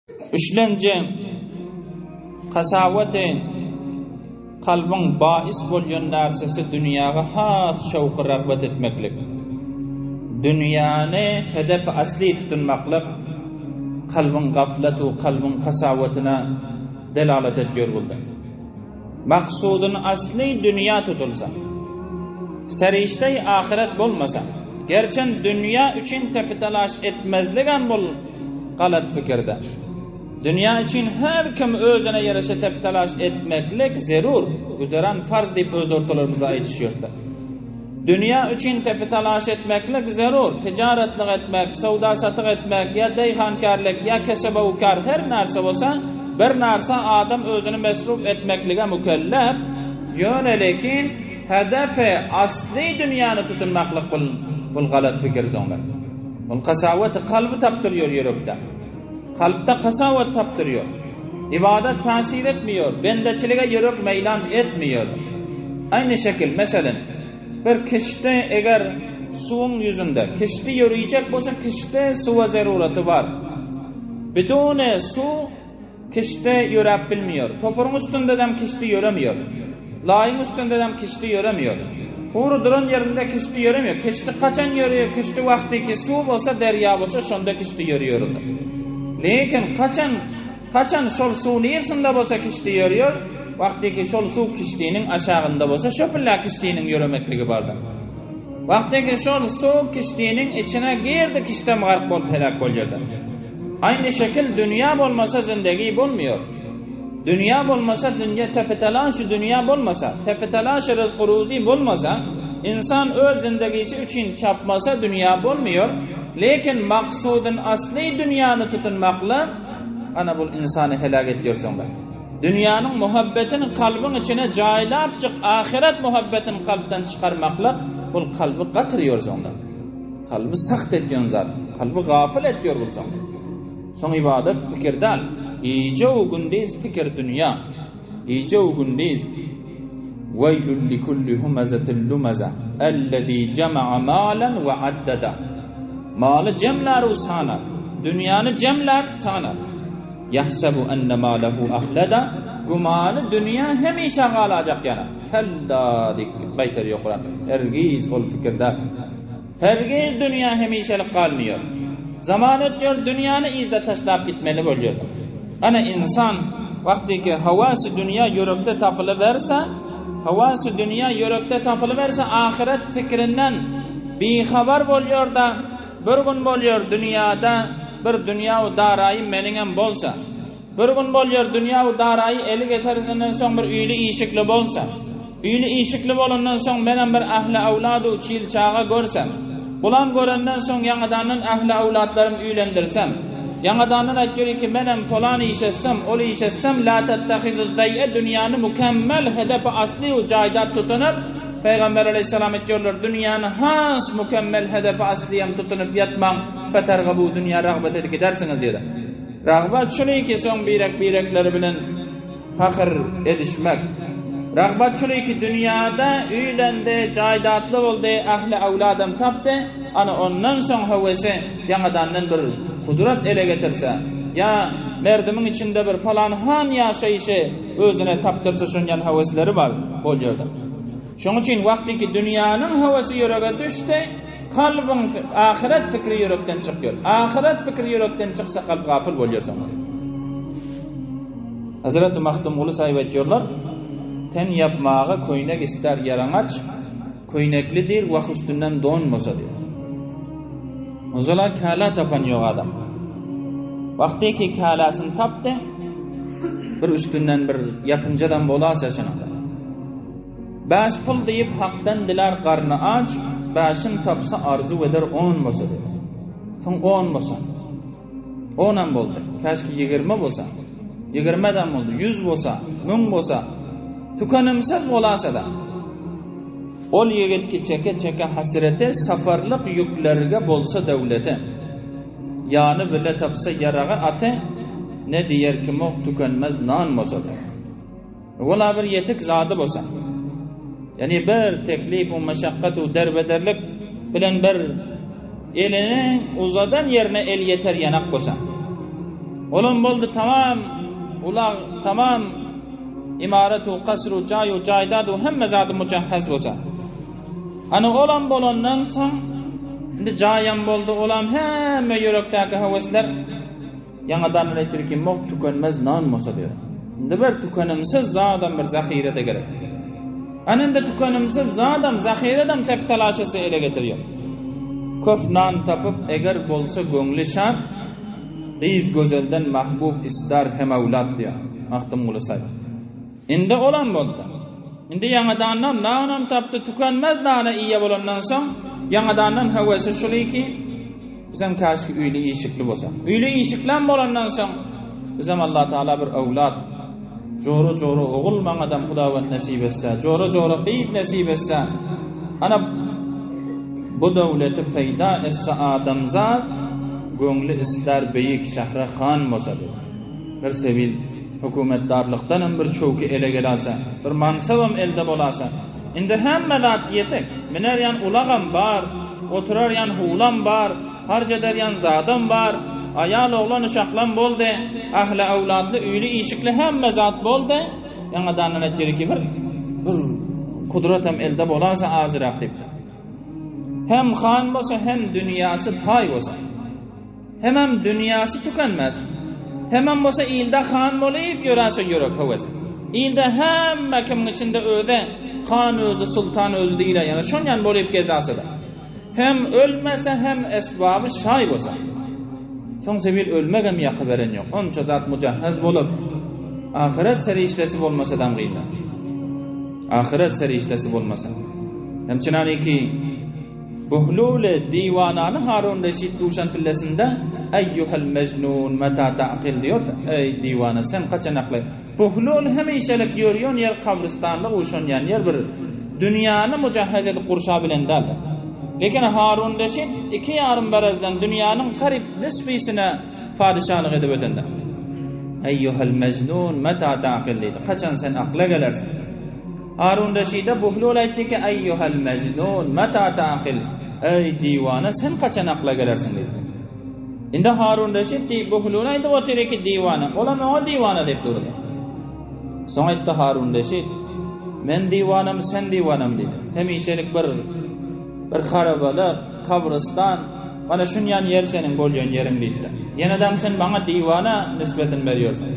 Üçlenci kasavati kalbin bais bolyan narsesi dünyaga has şawqy ragbat etmeklik. Dünyany hedef asli tutunmaklyk kalbin gaflatu kalbin kasawatyna delalet etýär boldy. Maksudun asli dünya tutulsa, seriştey ahiret bolmasa, gerçen dünya üçün tefitalaş etmezligen bol galat fikirde. Dünya için her kim özüne yarışa tefitalaş etmeklik zerur, güzeran farz deyip öz ortalarımıza aytışýarda. Dünya için tefitalaş etmeklik zerur, ticaretlik etmek, savda satyk etmek, ya deyhankarlik, ya kesebawkar her narsa bolsa, bir narsa adam özüni mesruf etmeklige mükellef. Ýöne lekin hedefe asli dünyany tutunmaklyk bul galat fikir zoňlar. Bul kasawat kalby tapdyrýar ýürekde. Kalpte kasavat tapdırıyor. İbadet tasir etmiyor. Bendeçilige yürek meylan etmiyor. Aynı şekil mesela bir kişide eğer suyun yüzünde kişide yürüyecek bolsa kişide suya zarurati var. Bidone su kişide yürep bilmiyor. Topurun üstünde dem kişide yüremiyor. Layın üstünde dem kişide yüremiyor. Huru duran yerinde kişide yüremiyor. Kişide kaçan yürüyor. Kişide vaktiki su bolsa derya bolsa şonda kişide yürüyor. Lekin kaçan şol suwny ýersinde bolsa kişdi ýörýär, wagtdaki şol suw kişdiňiň aşagynda bolsa şopilla kişdiňiň ýöremekligi bardy. Wagtdaki şol suw kişdiňiň içine girdi, kişdem garp bolup helak bolýardy. Aynı şekil dünya bolmasa zindagi bolmuyor. Dünya bolmasa dünya tefetalaş, dünya bolmasa tefetalaş rızky ruzi bolmasa, insan öz zindagisi üçün çapmasa dünya bolmuyor. Lekin maksudun asli dünyany tutunmakla ana bul insanı helak etýär soňda. Dünyanın muhabbetini kalbin içine jaýlapjyk ahiret muhabbetini kalpten çıkarmakla bul kalbi gatyrýar soňda. Kalbi saht etýän zat, kalbi gafil etýär bul soňda. Soň ibadet pikirdan, iýje ugundiz pikir dünya, iýje ugundiz weylul likulli humazatin lumaza allazî jama'a malan we addada. Malı cemler usana, dünyanı cemler sana. Yahsabu enne malahu ahlada, gumanı dünya hemişe kalacak yana. Kella dik baytar yokuran. Hergiz ol fikirde. Hergiz dünya hemişelik kalmıyor. Zaman ötüyor, dünyanı izle taşlap gitmeli bolýar. Ana insan vaktiki havası dünya yürekte tafılı verse, havası dünya yürekte tafılı verse, ahiret fikrinden bir haber bolýar da, bir gün bolýar dünyada bir dünýä-u daraý meningem bolsa, bir gün bolýar dünýä-u daraý eli geterisinden soň bir üýli işikli bolsa, üýli işikli bolandan soň menen bir ahli awlady çyl çaga görsem, bulan görenden soň ýangadanyň ahli awlatlarym üýlendirsem, ýangadanyň aýtýar ki menen falan işetsem, ol işetsem la tattahidu day'a dünýäni mükemmel hedefi asli we jaýda tutunup Peygamber aleyhisselam etýärler, dünýäni has mükemmel hedefi asliyam tutunup ýatmaň, fetergabu dünýä ragbat edip gidersiňiz diýdi. Ragbat şulayki soň birekleri bilen fahyr edişmek. Ragbat şulayki dünýäde üýlendi, jaýdatly boldy, ahli awladam tapdy, ana ondan soň hawasy ýangadanyň bir kudrat ele getirse, ya merdimiň içinde bir falan han ýaşaýşy özüne tapdyrsa şonjan hawasları bar bolýardy. Şoň üçin wagtki dünýäniň hawasy ýörege düşdi, kalbyň ahiret fikri ýörekden çykýar. Ahiret fikri ýörekden çyksa kalb gafil bolýar. Hazrat Mahdum Ulu saýip etýärler, ten yapmagy köýnek ister yaraňaç, köýneklidir we üstünden donmasa diýär. Ozala kala tapan ýok adam. Wagtki kalasyny tapdy, bir üstünden bir yapınjadan bolasa şonda. Baş pul deyip hakdan diler qarnı aç, başın tapsa arzu eder 10 bolsa dedi. Soň 10 bolsa. 10 boldy. Käşki 20 bolsa. 20dan boldy. 100 bolsa, 1000 bolsa. Tukanymsaz bolasa da. Ol ýigitki çeke hasrete safarlyk ýüklerge bolsa döwlete. Ýany bile tapsa yaraga ate, ne diýer ki moq tukanmaz nan bolsa. Ola bir yetik zady bolsa. Yani bir teklif ve meşakkat ve derbederlik bilen bir elinin uzadan yerine el yeter yanak bolsa. Olan boldy tamam, ular tamam imaratu qasru jayu jaydadu hemme zady mujahhaz bolsa. Ana olan bolandan soň indi jayan boldy, olan hemme yürekdäki hewesler ýa-dan aytyrki mok tükenmez nan bolsa diýer. Indi bir tükenimsiz zadan bir zahirede gerek. Anında tükenimsiz zadan zahireden teftalaşyse ele getirýär. Köp nan tapıp eger bolsa göňli şad, qiz gözelden mahbub istar hem awlad diýär. Ahtam bolsa. Indi olan boldy. Indi ýa-dan nanam tapdy tükenmez nana iýe bolandan soň ýa-dan hewesi şulyki bizem kaşky üýli işikli bolsa. Üýli işiklen bolandan soň bizem Allah Taala bir awlad joro oğul maňadan Hudawan nasip etse, joro qiz nasip etse, ana bu dowlety feýda etse adamzat göňli isler beýik Şahrahan bolsa. Bir sebil hökümetdarlykdan bir çöwki ele gelase, bir mansabam elde bolasa. Indi hemme zat ýetek. Minerýän ulagam bar, oturaryan hulam bar, harjadaryan zadam bar. Ayal oğlan uşaklan boldy, ahli awladly üýli işikli hemme zat boldy. Ýa-dan näçerki bir kudratam elde bolasa azyrak diýdi. Hem han bolsa hem dünýäsi tay bolsa. Hemem dünýäsi tükenmez. Hemem bolsa ilde han bolyp ýörase ýörek hewes. Ilde hemme kimin içinde öde han özü sultan özü diýile, ýani şonyan bolyp gezasy da. Hem ölmese hem esbaby şay bolsa. Soň sebil ölmegem ýaky beren ýok. Onça zat mujahhaz bolup ahiret serişdesi bolmasa da gynda. Ahiret serişdesi bolmasa. Hemçinaniki Buhlul diwanany Harun Reşid duşan fillesinde eyyuhel mecnun meta ta'qil diyor. Ey diwana sen kaçan akly. Buhlul hemişelik ýörýän yer kabristanda uşanýan yer bir dünýäni mujahhaz edip gurşa bilen daldy. Lekin Harun Reşid 2 ýarym berazdan dünýäniň garip nisbisine padişahlyk edip ötendi. Eyyuhel mecnun meta ta'qil diýdi. Kaçan sen akla gelersin? Harun Reşid'e Buhlul aýtdy ki eyyuhel mecnun meta ta'qil. Ey diwana sen kaçan akla gelersin diýdi. Indi Harun Reşid Buhlul aýtdy o tereki diwana. Olam o diwana dep durdy. Soň aýtdy Harun Reşid men diwanam sen diwanam diýdi. Hemişelik bir harabalyk, kabristan, ana şunyan yer senin bolýan ýeriň diýdi. Ýenedem sen baňa diwana nisbeten berýärsin.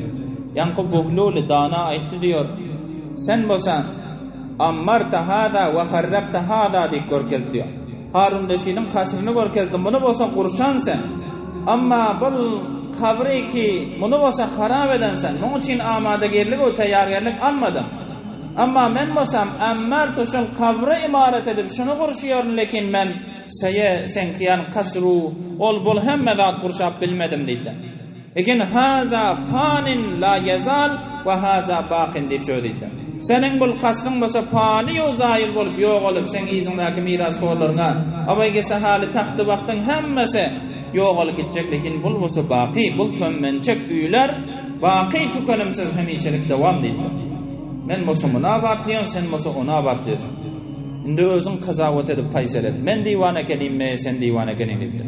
Ýanqub Buhlul dana aýtdy diýor. Sen bolsan ammarta hada we harrabta hada diýip görkezdi. Harun Reşid'in kasryny görkezdin, bunu bolsa gurşan sen. Amma bul kabri ki bunu bolsa harap edensen, muň üçin amadegerlik we taýýargerlik almadym. Amma men bolsam ammar toşul kabri imaret edip şunu gurşýaryn, lekin men sen kiyan kasru ol bol hemme zat gurşap bilmedim diýdi. Lekin haza fanin la yazal we haza baqin diýip söýdi. Senin bul kasryň bolsa fani ýa zaýir bolup ýok bolup sen iziňdäki mirasxorlaryňa abaý gelse hali taxty wagtyň hemmesi ýok bolup gitjek, lekin bul bolsa baqi, bul tömmençek üýler baqi tükenimsiz hemişelik dowam diýdi. Men bolsa muna batlýan, sen bolsa ona batlýasan. Indi özüň kazawat edip faýsal et. Men diwana kelimme, sen diwana kelim diýdi.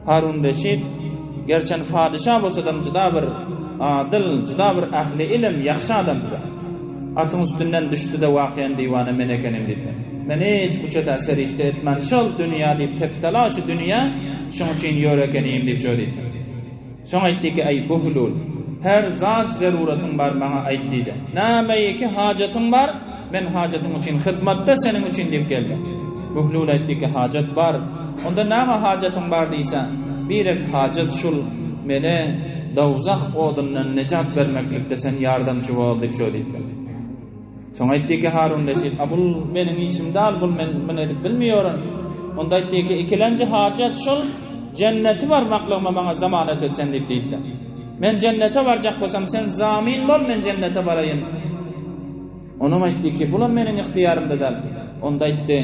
Harun Reşid gerçen padişah bolsa da juda bir adil, juda bir ahli ilim, ýaxşy adamdy. Atın üstünden düştü de wakiyen diwana men ekenim diýdi. Men hiç bu çeta serişde etmen şol dünýä diýip teftalaşy dünýä şoň üçin ýörekenim diýip söýdi. Şoň aýtdy ki ey Buhlul, her zat zaruratyň bar maňa aýt diýdi. Nämeýeki hajatyň bar, men hajatyň üçin hyzmatda senin üçin diýip geldim. Buhlul aýtdy ki hajat bar. Onda näme hajatyň bar diýsen, birek hajat şul mene dowzak odundan nejat bermeklikde sen ýardamçy bol diýip söýdi. Soň aýtdy ki Harun Reşid, "Abul meniň işim dal, bul men edip bilmiýorum." Onda aýtdy ki ikilenji hajat şol cenneti var maklygyma maňa zamanet etsen diýip diýdi. Men cennete barjak bolsam sen zamin bol, men cennete baraýyn. Onu aýtdy ki bular meniň ihtiýarymda dal. Onda aýtdy,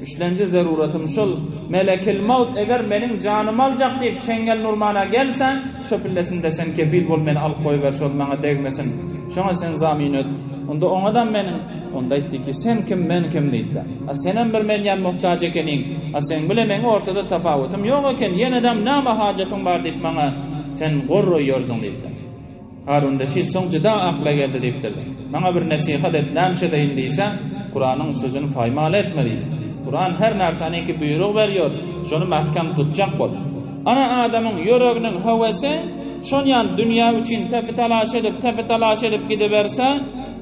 "Üçlenji zaruratym şol, melekil maut eger meniň janymy aljak diýip çengel nurmana gelsen, şo pillesinde sen kefil bol, meni alyp goýber, şol maňa degmesin. Şoňa sen zamin et." Onda oňadan meniň onda aýtdy ki sen kim men kim diýdi. A senem bir men ýan muhtaç ekeniň, a sen bilen meň ortada tafawutym ýok eken, ýenedem näme hajatyň bar diýip maňa sen gorro yorzun deyipler. Harun Reşid soň jyda akla geldi deyipdir. Bana bir nasihat et, näme deyin diýse, Kur'anyň sözüni faýmal etme diýdi. Kur'an her närseni buyruk berýär, şonu mahkam tutjak bol. Ana adamyň ýöreginiň hawasy şonyan dünýä üçin tefetalaş edip gidiberse,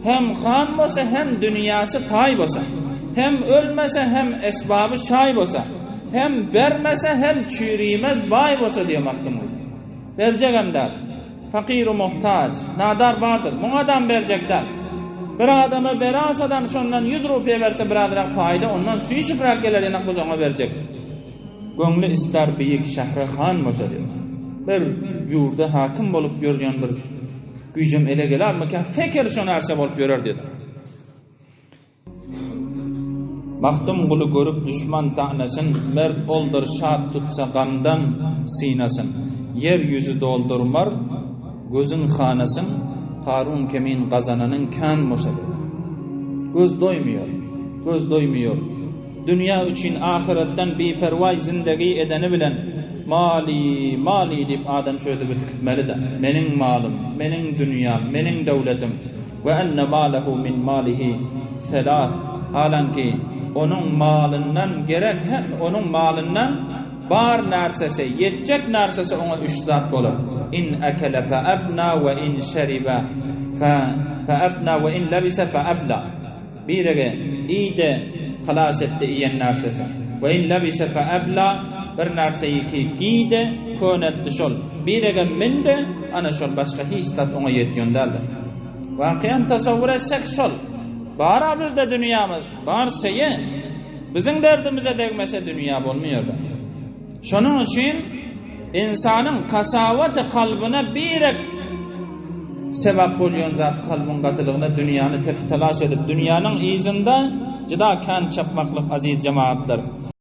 hem han bolsa hem dünýäsi taý bolsa, hem ölmese hem esbabı şay bolsa, hem bermese hem çürüýmez bay bolsa diýe mahkemimiz. Berjek emdar. Fakir-u muhtaç, nadar vardır. Bu adam verecekler. Bir adama berasadan şondan 100 rupiye verse biraderak fayda, ondan suyu çıkırak gelir yanak bu ona verecek. Gönlü ister büyük Şahrahan bolsa diyor. Bir yurda hakim bolup görýän bir güýjüm ele geler mekan fikir şonu arsa bolup görür dedi. Maktum gulu görüp düşman ta'nasin, mert oldur şat tutsa gamdan sinasin. Yer yüzü doldurmar, gözün xanasın, Harun kemin gazananın kan musadı. Göz doymuyor. Dünya üçün ahiretten bipervay zindagi edeni bilen, mali deyip adam şöyle bütükmeli de, menin malım, menin dünyam, menin devletim, ve enne malehu min malihi selah, halanki onun malından gerek hem onun malından bar narsesi, yetecek narsesi ona 3 zat bolur. İn ekele fe ebna ve in şeribe fe ebna ve in lebise fe ebla. Birege iyide halas etti iyen narsesi. Ve in lebise fe ebla, bir narseyi ki giyde könetti şol. Birege minde ana şol başka histat ona yetiyon derler. Vakiyen tasavvur etsek şol. Bara bizde dünyamız, bar seye bizim derdimize degmese dünya bolmuyor da. Şonun için insanın kasavati kalbine birek sebep bolýan zat kalbin gatylygyna dünýäni tefitalaş edip dünýäniň ýyzynda jyda kan çapmaklyk aziz cemaatler.